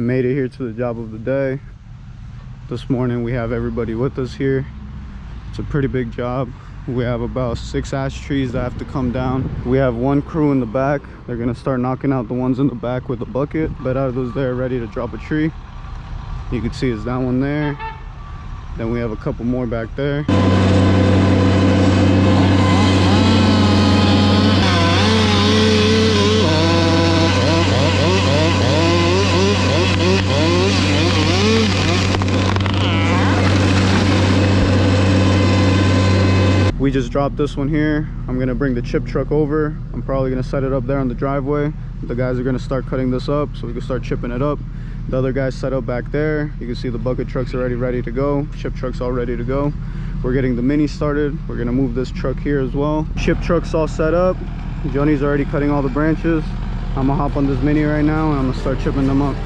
Made it here to the job of the day. This morning we have everybody with us here. It's a pretty big job. We have about 6 ash trees that have to come down. We have one crew in the back. They're gonna start knocking out the ones in the back with a bucket. Bernardo's there ready to drop a tree. You can see it's that one there. Then we have a couple more back there. We just dropped this one here. I'm gonna bring the chip truck over. I'm probably gonna set it up there on the driveway. The guys are gonna start cutting this up so we can start chipping it up. The other guys set up back there. You can see the bucket truck's already ready to go. Chip truck's all ready to go. We're getting the mini started. We're gonna move this truck here as well. Chip truck's all set up. Johnny's already cutting all the branches. I'm gonna hop on this mini right now and I'm gonna start chipping them up.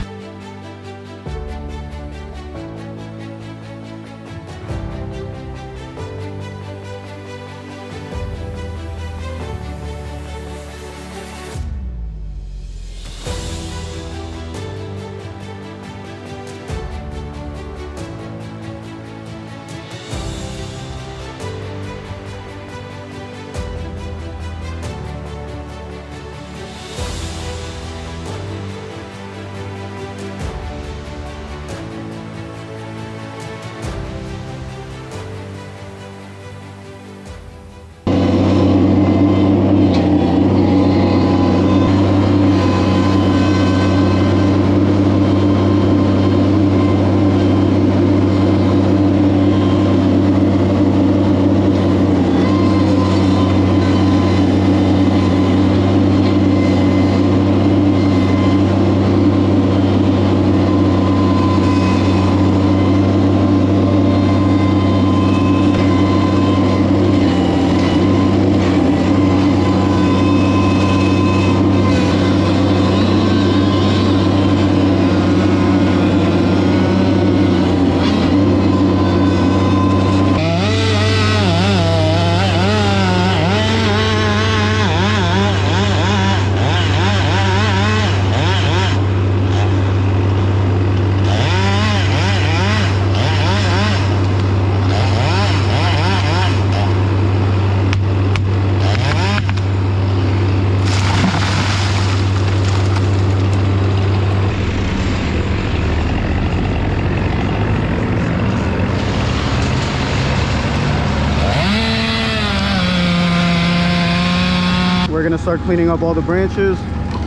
We're gonna start cleaning up all the branches.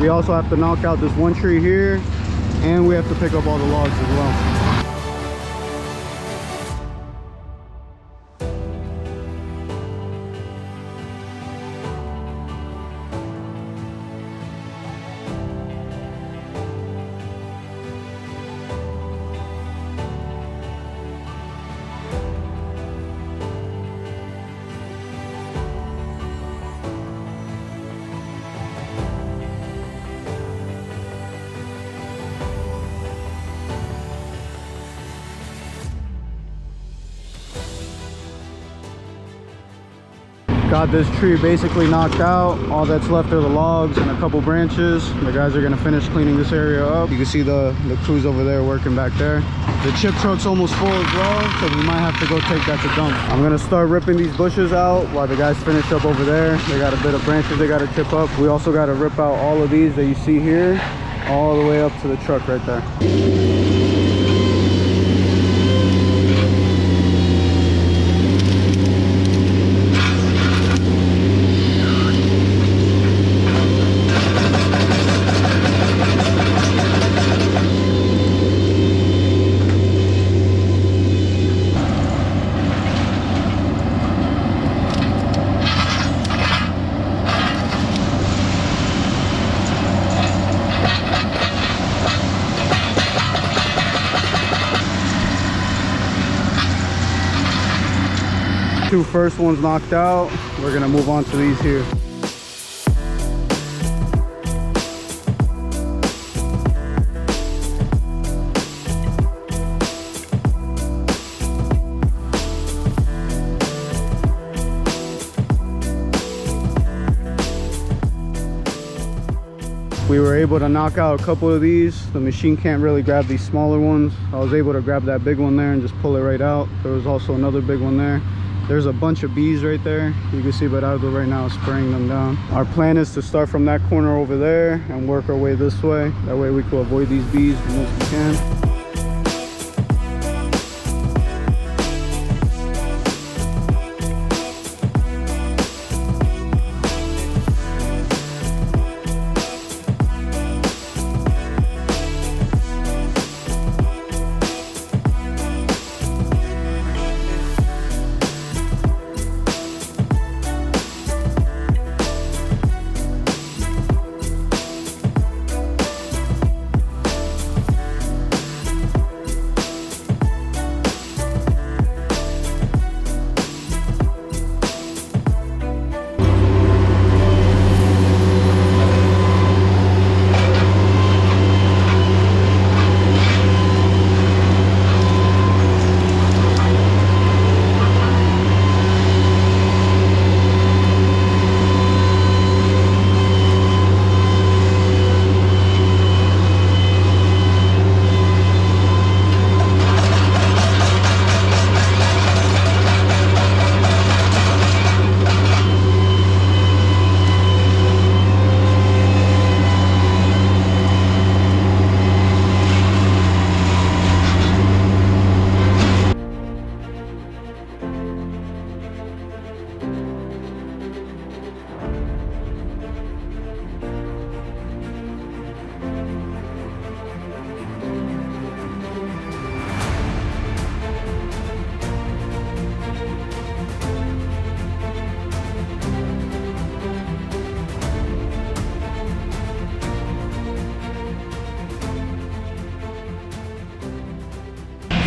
We also have to knock out this one tree here, and we have to pick up all the logs as well. Got this tree basically knocked out. All that's left are the logs and a couple branches. The guys are gonna finish cleaning this area up. You can see the crews over there working back there. The chip truck's almost full as well, so we might have to go take that to dump. I'm gonna start ripping these bushes out while the guys finish up over there. They got a bit of branches they gotta chip up. We also gotta rip out all of these that you see here, all the way up to the truck right there. Two first ones knocked out. We're gonna move on to these here. We were able to knock out a couple of these. The machine can't really grab these smaller ones. I was able to grab that big one there and just pull it right out. There was also another big one there. There's a bunch of bees right there. You can see Bernardo right now is spraying them down. Our plan is to start from that corner over there and work our way this way. That way we can avoid these bees as much as we can.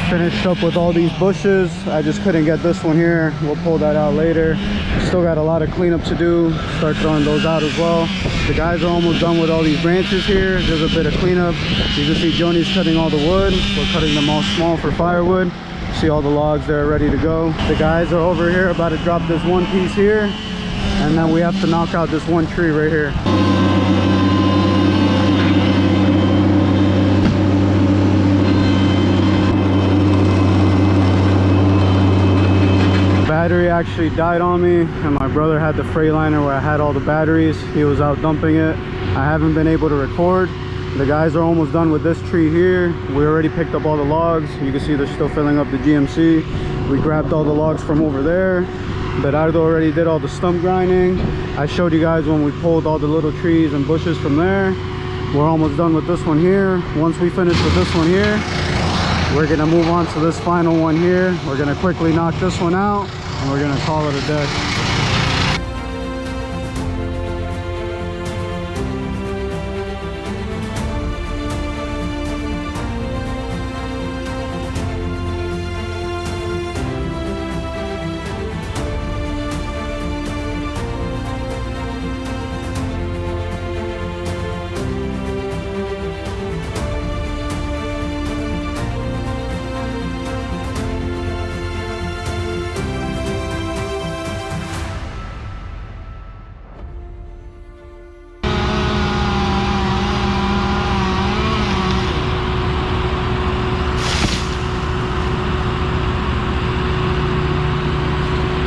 Finished up with all these bushes. I just couldn't get this one here. We'll pull that out later. Still got a lot of cleanup to do. Start throwing those out as well. The guys are almost done with all these branches here. There's a bit of cleanup. You can see Joni's cutting all the wood. We're cutting them all small for firewood. See all the logs there ready to go. The guys are over here about to drop this one piece here, and then we have to knock out this one tree right here. Battery actually died on me, and my brother had the Freightliner where I had all the batteries. He was out dumping it. I haven't been able to record. The guys are almost done with this tree here. We already picked up all the logs. You can see they're still filling up the GMC. We grabbed all the logs from over there. Bernardo already did all the stump grinding. I showed you guys when we pulled all the little trees and bushes from there. We're almost done with this one here. Once we finish with this one here, we're gonna move on to this final one here. We're gonna quickly knock this one out, and we're gonna call it a day.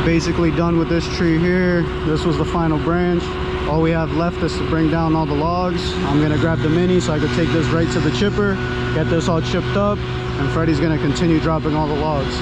Basically done with this tree here. This was the final branch. All we have left is to bring down all the logs. I'm gonna grab the mini so I could take this right to the chipper, get this all chipped up, and Freddie's gonna continue dropping all the logs.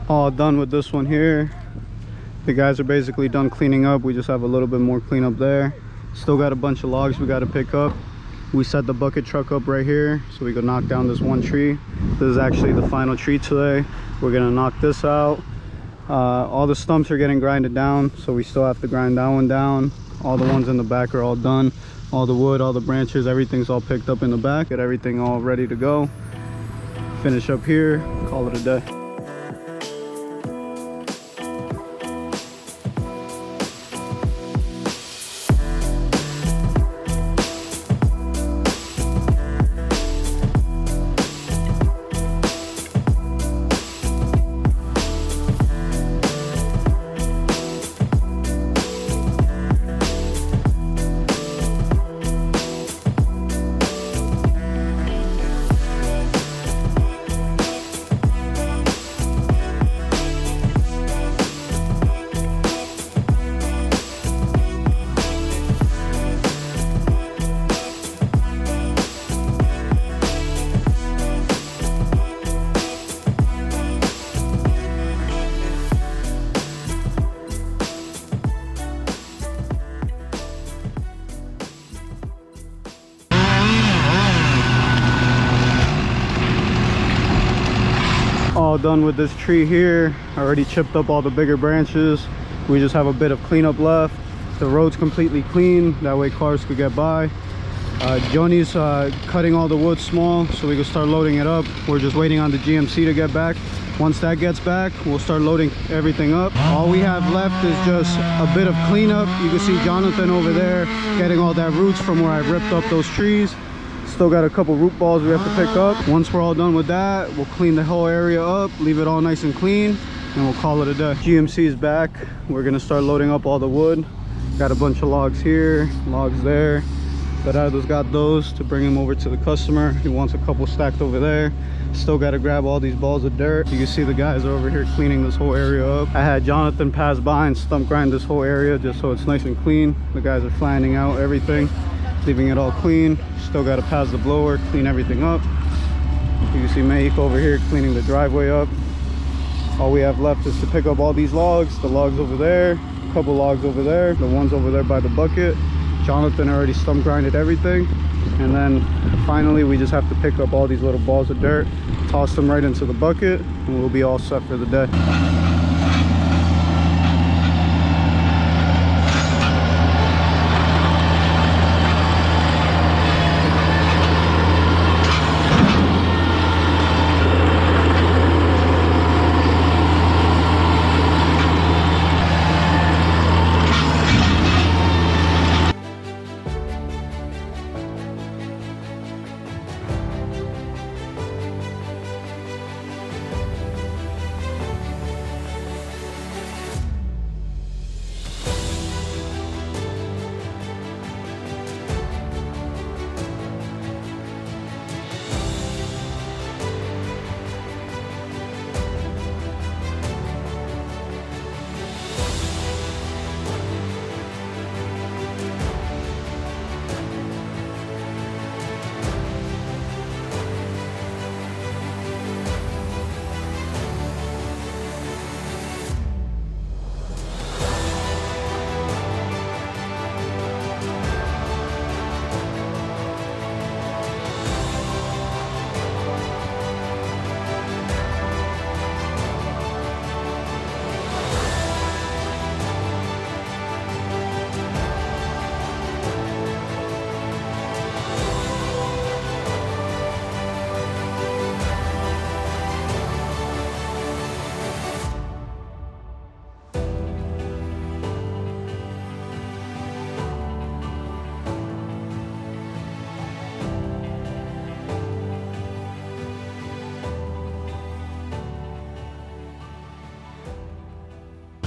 All done with this one here. The guys are basically done cleaning up. We just have a little bit more cleanup there. Still got a bunch of logs we got to pick up. We set the bucket truck up right here so we can knock down this one tree. This is actually the final tree today. We're gonna knock this out. All the stumps are getting grinded down, so we still have to grind that one down. All the ones in the back are all done. All the wood, all the branches, everything's all picked up in the back. Get everything all ready to go. Finish up here, call it a day. All done with this tree here. I already chipped up all the bigger branches. We just have a bit of cleanup left. The road's completely clean, that way cars could get by. Johnny's cutting all the wood small so we can start loading it up. We're just waiting on the GMC to get back. Once that gets back, we'll start loading everything up. All we have left is just a bit of cleanup. You can see Jonathan over there getting all that roots from where I ripped up those trees. Still got a couple root balls we have to pick up. Once we're all done with that, we'll clean the whole area up, leave it all nice and clean, and we'll call it a day. GMC is back. We're gonna start loading up all the wood. Got a bunch of logs here, logs there. Bernardo's got those to bring him over to the customer. He wants a couple stacked over there. Still got to grab all these balls of dirt. You can see the guys are over here cleaning this whole area up. I had Jonathan pass by and stump grind this whole area just so it's nice and clean. The guys are flattening out everything, leaving it all clean. Still got to pass the blower, clean everything up. You can see Mexico over here cleaning the driveway up. All we have left is to pick up all these logs. The logs over there, a couple logs over there, the ones over there by the bucket. Jonathan already stump grinded everything, and then finally we just have to pick up all these little balls of dirt, toss them right into the bucket, and we'll be all set for the day.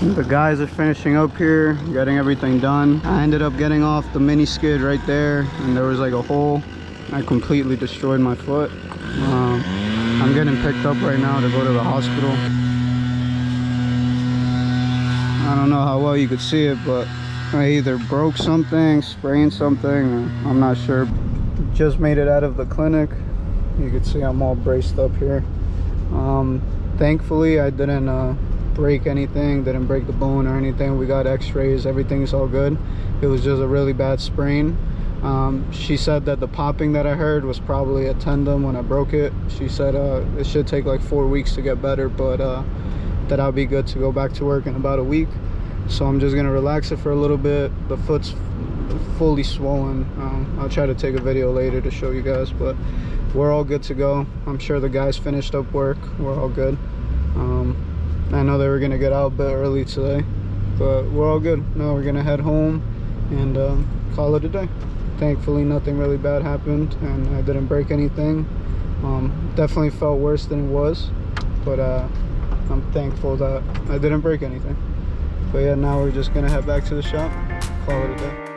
The guys are finishing up here, getting everything done. I ended up getting off the mini skid right there, and there was like a hole. I completely destroyed my foot. I'm getting picked up right now to go to the hospital. I don't know how well you could see it, but I either broke something, sprained something, or I'm not sure. Just made it out of the clinic. You can see I'm all braced up here. Thankfully I didn't break anything, didn't break the bone or anything. We got x-rays, everything's all good. It was just a really bad sprain. She said that the popping that I heard was probably a tendon when I broke it. She said it should take like 4 weeks to get better, but that I'll be good to go back to work in about a week. So I'm just gonna relax it for a little bit. The foot's fully swollen. I'll try to take a video later to show you guys, but we're all good to go. I'm sure the guys finished up work. We're all good. I know they were gonna get out a bit early today, but we're all good. Now we're gonna head home and call it a day. Thankfully nothing really bad happened and I didn't break anything. Definitely felt worse than it was, but I'm thankful that I didn't break anything. But yeah, now we're just gonna head back to the shop, call it a day.